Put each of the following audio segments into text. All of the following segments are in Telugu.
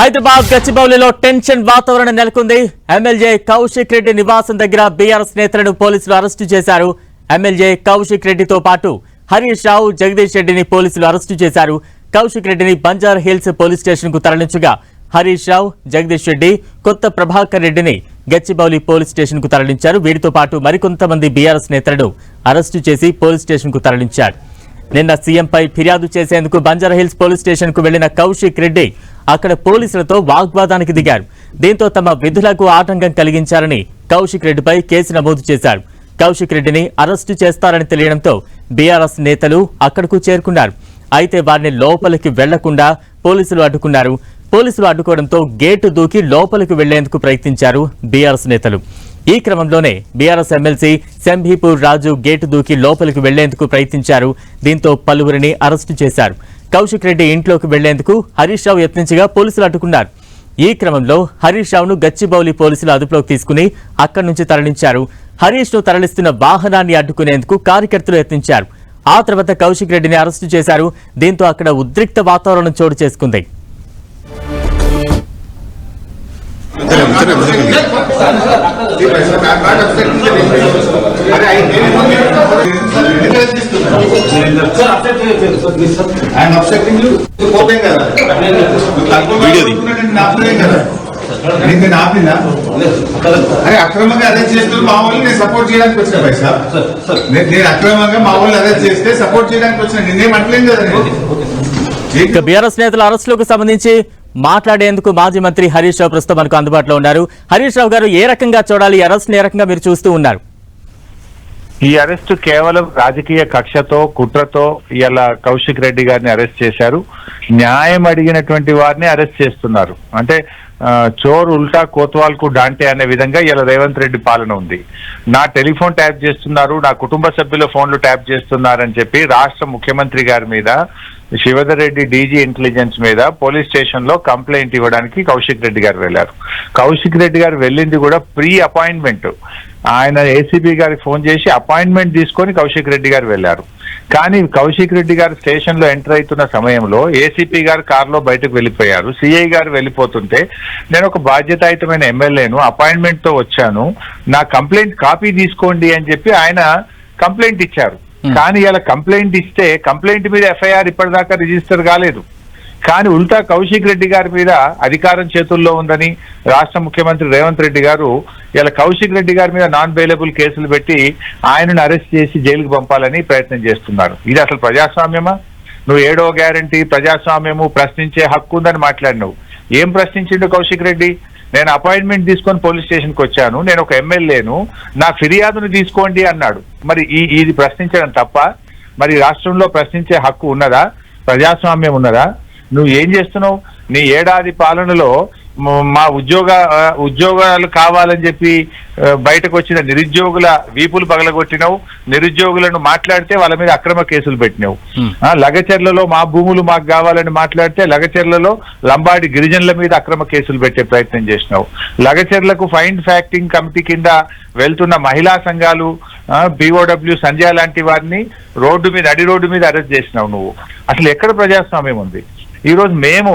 హైదరాబాద్ గచ్చిబౌలిలో టెన్షన్ వాతావరణం నెలకొంది. ఎమ్మెల్యే కౌశిక్ రెడ్డి నివాసం దగ్గర బీఆర్ఎస్ నేతలను పోలీసులు అరెస్టు చేశారు. ఎమ్మెల్యే కౌశిక్ రెడ్డితో పాటు హరీష్ రావు, జగదీష్ రెడ్డిని పోలీసులు అరెస్టు చేశారు. కౌశిక్ రెడ్డిని బంజారా హిల్స్ పోలీస్ స్టేషన్ కు తరలించగా హరీష్ రావు, జగదీష్ రెడ్డి, కొత్త ప్రభాకర్ రెడ్డిని గచ్చిబౌలి పోలీస్ స్టేషన్ కు తరలించారు. వీరితో పాటు మరికొంతమంది బీఆర్ఎస్ నేతలను అరెస్టు చేసి పోలీస్ స్టేషన్ కు తరలించారు. నిన్న సీఎంపై ఫిర్యాదు చేసేందుకు బంజారా హిల్స్ పోలీస్ స్టేషన్ కు వెళ్లిన కౌశిక్ రెడ్డి అక్కడ పోలీసులతో వాగ్వాదానికి దిగారు. దీంతో తమ విధులకు ఆటంకం కలిగించారని కౌశిక్ రెడ్డిపై కేసు నమోదు చేశారు. కౌశిక్ రెడ్డిని అరెస్టు చేస్తారని తెలియడంతో బీఆర్ఎస్ నేతలు అక్కడకు చేరుకున్నారు. అయితే వారిని లోపలికి వెళ్లకుండా పోలీసులు అడ్డుకున్నారు. పోలీసులు అడ్డుకోవడంతో గేటు దూకి లోపలికి వెళ్లేందుకు ప్రయత్నించారు బీఆర్ఎస్ నేతలు. ఈ క్రమంలోనే బీఆర్ఎస్ ఎమ్మెల్సీ శంభీపూర్ రాజు గేటు దూకి లోపలికి వెళ్లేందుకు ప్రయత్నించారు. దీంతో పలువురిని అరెస్టు చేశారు. కౌశిక్ రెడ్డి ఇంట్లోకి వెళ్లేందుకు హరీష్ రావు యత్నించగా పోలీసులు అడ్డుకున్నారు. ఈ క్రమంలో హరీష్ రావును గచ్చిబౌలి పోలీసులు అదుపులోకి తీసుకుని అక్కడి నుంచి తరలించారు. హరీష్ ను తరలిస్తున్న వాహనాన్ని అడ్డుకునేందుకు కార్యకర్తలు యత్నించారు. ఆ తర్వాత కౌశిక్ రెడ్డిని అరెస్టు చేశారు. దీంతో అక్కడ ఉద్రిక్త వాతావరణం చోటు చేసుకుంది. నేను ఆపినా అరే అక్రమంగా అరెస్ట్ చేస్తూ మా వాళ్ళు నేను సపోర్ట్ చేయడానికి వచ్చిన పైసా నేను అక్రమంగా మా వాళ్ళు అరెస్ట్ చేస్తే సపోర్ట్ చేయడానికి వచ్చిన నేనేం అంటలేను కదా. బీఆర్ఎస్ నేతల అరెస్టులకు సంబంధించి మాట్లాడేందుకు మాజీ మంత్రి హరీష్ రావు ప్రస్తుతం మనకు అందుబాటులో ఉన్నారు. హరీష్ రావు గారు, ఏ రకంగా చూడాలి ఈ అరెస్ట్, ఏ రకంగా మీరు చూస్తూ ఉన్నారు? ఈ అరెస్టు కేవలం రాజకీయ కక్షతో, కుట్రతో ఇలా కౌశిక్ రెడ్డి గారిని అరెస్ట్ చేశారు. న్యాయం అడిగినటువంటి వారిని అరెస్ట్ చేస్తున్నారు. అంటే చోర్ ఉల్టా కోత్వాల్ కు డాంటే అనే విధంగా ఇలా రేవంత్ రెడ్డి పాలన ఉంది. నా టెలిఫోన్ ట్యాప్ చేస్తున్నారు, నా కుటుంబ సభ్యుల ఫోన్లు ట్యాప్ చేస్తున్నారని చెప్పి రాష్ట్ర ముఖ్యమంత్రి గారి మీద, శివధర్ రెడ్డి డీజీ ఇంటెలిజెన్స్ మీద పోలీస్ స్టేషన్ లో కంప్లైంట్ ఇవ్వడానికి కౌశిక్ రెడ్డి గారు వెళ్లారు. కౌశిక్ రెడ్డి గారు వెళ్ళింది కూడా ప్రీ అపాయింట్మెంట్. ఆయన ఏసీపీ గారికి ఫోన్ చేసి అపాయింట్మెంట్ తీసుకొని కౌశిక్ రెడ్డి గారు వెళ్లారు. కానీ కౌశిక్ రెడ్డి గారు స్టేషన్ లో ఎంటర్ అవుతున్న సమయంలో ఏసీపీ గారు కారులో బయటకు వెళ్ళిపోయారు. సిఐ గారు వెళ్ళిపోతుంటే నేను ఒక బాధ్యతాయుతమైన ఎమ్మెల్యేను, అపాయింట్మెంట్ తో వచ్చాను, నా కంప్లైంట్ కాపీ తీసుకోండి అని చెప్పి ఆయన కంప్లైంట్ ఇచ్చారు. కానీ ఇలా కంప్లైంట్ ఇస్తే కంప్లైంట్ మీద ఎఫ్ఐఆర్ ఇప్పటిదాకా రిజిస్టర్ కాలేదు. కానీ ఉల్టా కౌశిక్ రెడ్డి గారి మీద అధికారం చేతుల్లో ఉందని రాష్ట్ర ముఖ్యమంత్రి రేవంత్ రెడ్డి గారు ఇలా కౌశిక్ రెడ్డి గారి మీద నాన్ బెయిలబుల్ కేసులు పెట్టి ఆయనను అరెస్ట్ చేసి జైలుకు పంపాలని ప్రయత్నం చేస్తున్నారు. ఇది అసలు ప్రజాస్వామ్యమా? నువ్వు 7వ గ్యారంటీ ప్రజాస్వామ్యము, ప్రశ్నించే హక్కు ఉందని మాట్లాడినావు. ఏం ప్రశ్నించిండు కౌశిక్ రెడ్డి? నేను అపాయింట్మెంట్ తీసుకొని పోలీస్ స్టేషన్ కు వచ్చాను, నేను ఒక ఎమ్మెల్యేను, నా ఫిర్యాదును తీసుకోండి అన్నాడు. మరి ఇది ప్రశ్నించడం తప్ప? మరి రాష్ట్రంలో ప్రశ్నించే హక్కు ఉన్నదా? ప్రజాస్వామ్యం ఉన్నదా? నువ్వు ఏం చేస్తున్నావు? నీ ఏడాది పాలనలో మా ఉద్యోగాలు కావాలని చెప్పి బయటకు వచ్చిన నిరుద్యోగుల వీపులు పగలగొట్టినావు. నిరుద్యోగులను మాట్లాడితే వాళ్ళ మీద అక్రమ కేసులు పెట్టినావు. లగచర్లలో మా భూములు మాకు కావాలని మాట్లాడితే లగచర్లలో లంబాడి గిరిజనుల మీద అక్రమ కేసులు పెట్టే ప్రయత్నం చేసినావు. లగచర్లకు ఫైన్ ఫ్యాక్టింగ్ కమిటీ కింద వెళ్తున్న మహిళా సంఘాలు, BOW సంధ్య లాంటి వారిని అడి రోడ్డు మీద అరెస్ట్ చేసినావు నువ్వు. అసలు ఎక్కడ ప్రజాస్వామ్యం ఉంది? ఈ రోజు మేము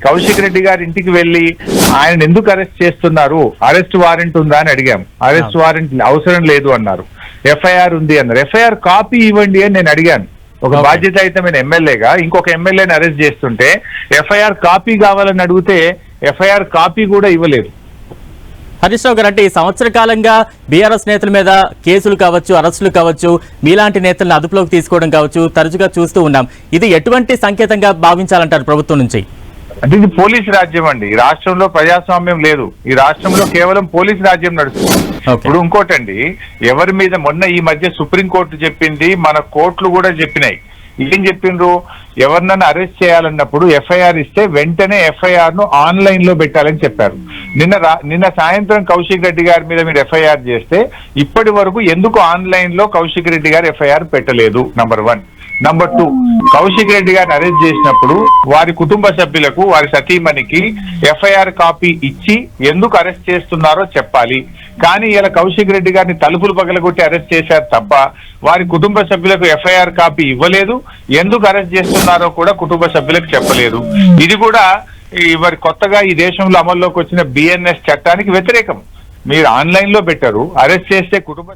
కౌశిక్ రెడ్డి గారి ఇంటికి వెళ్లి ఆయన ఎందుకు అరెస్ట్ చేస్తున్నారు, అరెస్ట్ వారెంట్ ఉందా అని అడిగాం. అరెస్ట్ వారెంట్ అవసరం లేదు అన్నారు. ఎఫ్ఐఆర్ ఉంది అన్నారు. ఎఫ్ఐఆర్ కాపీ ఇవ్వండి అని నేను అడిగాను. ఒక బాధ్యతాయుతమైన ఎమ్మెల్యేగా ఇంకొక ఎమ్మెల్యేని అరెస్ట్ చేస్తుంటే ఎఫ్ఐఆర్ కాపీ కావాలని అడిగితే ఎఫ్ఐఆర్ కాపీ కూడా ఇవ్వలేదు. హరీష్ రావు గారు, అంటే ఈ సంవత్సర కాలంగా బీఆర్ఎస్ నేతల మీద కేసులు కావచ్చు, అరెస్టులు కావచ్చు, మీలాంటి నేతలను అదుపులోకి తీసుకోవడం కావచ్చు తరచుగా చూస్తూ ఉన్నాం. ఇది ఎటువంటి సంకేతంగా భావించాలంటారు ప్రభుత్వం నుంచి? అంటే ఇది పోలీస్ రాజ్యం అండి. ఈ రాష్ట్రంలో ప్రజాస్వామ్యం లేదు. ఈ రాష్ట్రంలో కేవలం పోలీస్ రాజ్యం నడుస్తుంది. ఇప్పుడు ఇంకోటండి, ఎవరి మీద మొన్న ఈ మధ్య సుప్రీంకోర్టు చెప్పింది, మన కోర్టులు కూడా చెప్పినాయి. ఏం చెప్పిండ్రు? ఎవరినన్నా అరెస్ట్ చేయాలన్నప్పుడు ఎఫ్ఐఆర్ ఇస్తే వెంటనే ఎఫ్ఐఆర్ ను ఆన్లైన్ లో పెట్టాలని చెప్పారు. నిన్న సాయంత్రం కౌశిక్ రెడ్డి గారి మీద మీరు ఎఫ్ఐఆర్ చేస్తే ఇప్పటి వరకు ఎందుకు ఆన్లైన్ లో కౌశిక్ రెడ్డి గారు ఎఫ్ఐఆర్ పెట్టలేదు? నంబర్ 1. నంబర్ 2, కౌశిక్ రెడ్డి గారిని అరెస్ట్ చేసినప్పుడు వారి కుటుంబ సభ్యులకు, వారి సతీమణికి ఎఫ్ఐఆర్ కాపీ ఇచ్చి ఎందుకు అరెస్ట్ చేస్తున్నారో చెప్పాలి. కానీ ఇలా కౌశిక్ రెడ్డి గారిని తలుపులు పగలగొట్టి అరెస్ట్ చేశారు తప్ప వారి కుటుంబ సభ్యులకు ఎఫ్ఐఆర్ కాపీ ఇవ్వలేదు. ఎందుకు అరెస్ట్ చేస్తున్నారో కూడా కుటుంబ సభ్యులకు చెప్పలేదు. ఇది కూడా మరి కొత్తగా ఈ దేశంలో అమల్లోకి వచ్చిన బిఎన్ఎస్ చట్టానికి వ్యతిరేకం. మీరు ఆన్లైన్ లో పెట్టారు, అరెస్ట్ చేస్తే కుటుంబ